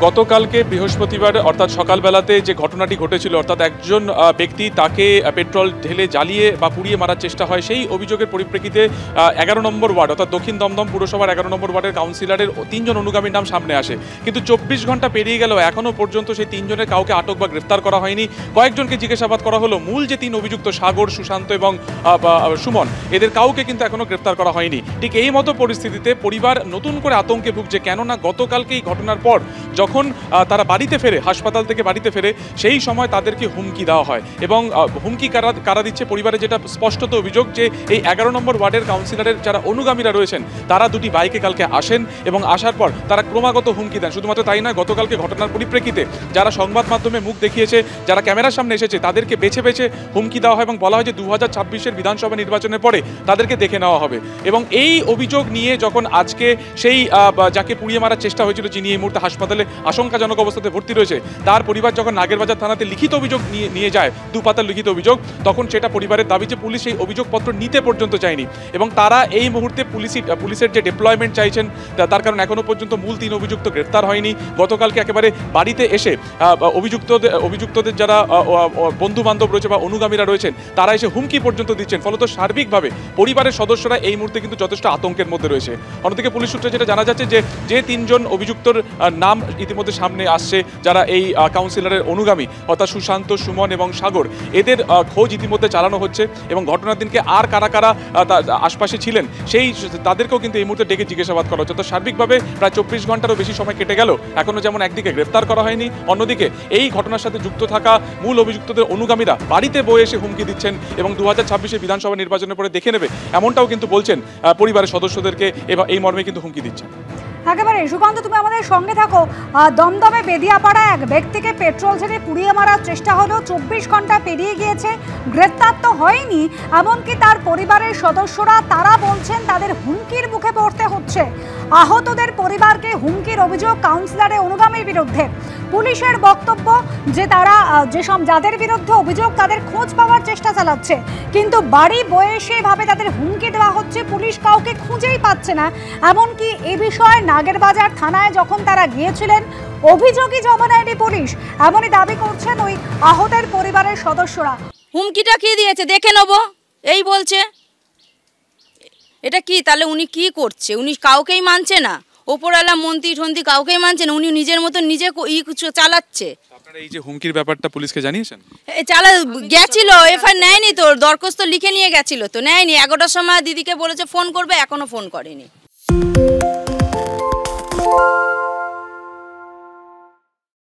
গতকালকে বৃহস্পতিবার অর্থাৎ সকালবেলাতে যে ঘটনাটি ঘটেছিল, অর্থাৎ একজন ব্যক্তি তাকে পেট্রোল ঢেলে জ্বালিয়ে বা পুড়িয়ে মারার চেষ্টা হয়, সেই অভিযোগের পরিপ্রেক্ষিতে 11 নম্বর ওয়ার্ড অর্থাৎ দক্ষিণ দমদম পুরসভার 11 নম্বর ওয়ার্ডের কাউন্সিলরের 3 জন অনুগামীর নাম সামনে আসে। কিন্তু 24 ঘন্টা পেরিয়ে গেল, এখনও পর্যন্ত সেই 3 জনের কাউকে আটক বা গ্রেফতার করা হয়নি। কয়েকজনকে জিজ্ঞাসাবাদ করা হলো, মূল যে 3 অভিযুক্ত সাগর, সুশান্ত এবং সুমন, এদের কাউকে কিন্তু এখনও গ্রেফতার করা হয়নি। ঠিক এই মতো পরিস্থিতিতে পরিবার নতুন করে আতঙ্কে ভুগছে, কেননা গতকালকে এই ঘটনার পর যখন তারা বাড়িতে ফেরে, হাসপাতাল থেকে বাড়িতে ফেরে, সেই সময় তাদেরকে হুমকি দেওয়া হয় এবং হুমকি কারা দিচ্ছে, পরিবারে যেটা স্পষ্টত অভিযোগ যে এই 11 নম্বর ওয়ার্ডের কাউন্সিলরের যারা অনুগামীরা রয়েছেন তারা দুটি বাইকে কালকে আসেন এবং আসার পর তারা ক্রমাগত হুমকি দেন। শুধুমাত্র তাই নয়, গতকালকে ঘটনার পরিপ্রেক্ষিতে যারা সংবাদ মাধ্যমে মুখ দেখিয়েছে, যারা ক্যামেরার সামনে এসেছে, তাদেরকে বেছে বেছে হুমকি দেওয়া হয় এবং বলা হয় যে 2026-এর বিধানসভা নির্বাচনের পরে তাদেরকে দেখে নেওয়া হবে। এবং এই অভিযোগ নিয়ে যখন আজকে সেই যাকে পুড়িয়ে মারার চেষ্টা হয়েছিল, যিনি এই মুহূর্তে হাসপাতালে আশঙ্কাজনক অবস্থাতে ভর্তি রয়েছে, তার পরিবার যখন নাগেরবাজার থানাতে লিখিত অভিযোগ নিয়ে যায়, 2 পাতার লিখিত অভিযোগ, তখন সেটা পরিবারের দাবি যে পুলিশ এই অভিযোগপত্র নিতে পর্যন্ত চায়নি এবং তারা এই মুহূর্তে পুলিশের যে ডিপ্লয়মেন্ট চাইছেন, তার কারণ এখনো পর্যন্ত মূল 3 অভিযুক্ত গ্রেফতার হয়নি। গতকালকে একেবারে বাড়িতে এসে অভিযুক্তদের যারা বন্ধু বান্ধব রয়েছে বা অনুগামীরা রয়েছেন, তারা এসে হুমকি পর্যন্ত দিচ্ছেন। ফলত সার্বিকভাবে পরিবারের সদস্যরা এই মুহূর্তে কিন্তু যথেষ্ট আতঙ্কের মধ্যে রয়েছে। অন্যদিকে পুলিশ সূত্রে যেটা জানা যাচ্ছে যে 3 জন অভিযুক্তর নাম ইতিমধ্যে সামনে আসছে, যারা এই কাউন্সিলরের অনুগামী, অর্থাৎ সুশান্ত, সুমন এবং সাগর, এদের খোঁজ ইতিমধ্যে চালানো হচ্ছে এবং ঘটনার দিনকে আর কারা কারা আশপাশে ছিলেন তাদেরকেও কিন্তু এই মুহূর্তে ডেকে জিজ্ঞাসাবাদ করা হচ্ছে। তো সার্বিকভাবে প্রায় 24 ঘন্টারও বেশি সময় কেটে গেল, এখনো যেমন একদিকে গ্রেফতার করা হয়নি, অন্যদিকে এই ঘটনার সাথে যুক্ত থাকা মূল অভিযুক্তদের অনুগামীরা বাড়িতে বয়ে এসে হুমকি দিচ্ছেন এবং 2026-এর বিধানসভা নির্বাচনের পরে দেখে নেবে, এমনটাও কিন্তু বলছেন পরিবারের সদস্যদেরকে এবং এই মর্মে কিন্তু হুমকি দিচ্ছেন। একেবারে সুকান্ত, তুমি আমাদের সঙ্গে থাকো। দমদমে বেদিয়াপাড়া এক ব্যক্তিকে পেট্রোল ছেড়ে পুড়িয়ে মারার চেষ্টা হলো, 24 ঘন্টা পেরিয়ে গিয়েছে, গ্রেফতার তো হয়নি। এমনকি তার পরিবারের সদস্যরা তারা বলছেন তাদের হুমকির মুখে পড়তে হচ্ছে। আহতদের পরিবারকে হুমকির অভিযোগ কাউন্সিলরের অনুগামীর বিরুদ্ধে। পুলিশের বক্তব্য যে তারা যাদের বিরুদ্ধে অভিযোগ তাদের খোঁজ পাওয়ার চেষ্টা চালাচ্ছে, কিন্তু বাড়ি বয়ে এসে ভাবে তাদের হুমকি দেওয়া হচ্ছে, পুলিশ কাউকে খুঁজেই পাচ্ছে না। এমনকি এ বিষয়ে নাগেরবাজার থানায় যখন তারা গিয়েছিলেন, অভিযোগই জমা নেয়নি পুলিশ, এমনই দাবি করছেন ওই আহতের পরিবারের সদস্যরা। হুমকিটা কি দিয়েছে দেখে নেবো এই বলছে। এটা কি তাহলে উনি কি করছে? উনি কাউকেই মানছে না, ওপরওয়ালা মন্ত্রী ঠন্ত্রী কাউকেই মানছে না, উনি নিজের মতো নিজে চালাচ্ছে। আপনারা এই যে হুমকির ব্যাপারটা পুলিশকে জানিয়েছেন? গেছিল, এফআইআর নেয়নি, তো দরখাস্ত লিখে নিয়ে গেছিল, তো নেয়নি। 11টার সময় দিদিকে বলেছে ফোন করবে, এখনো ফোন করেনি।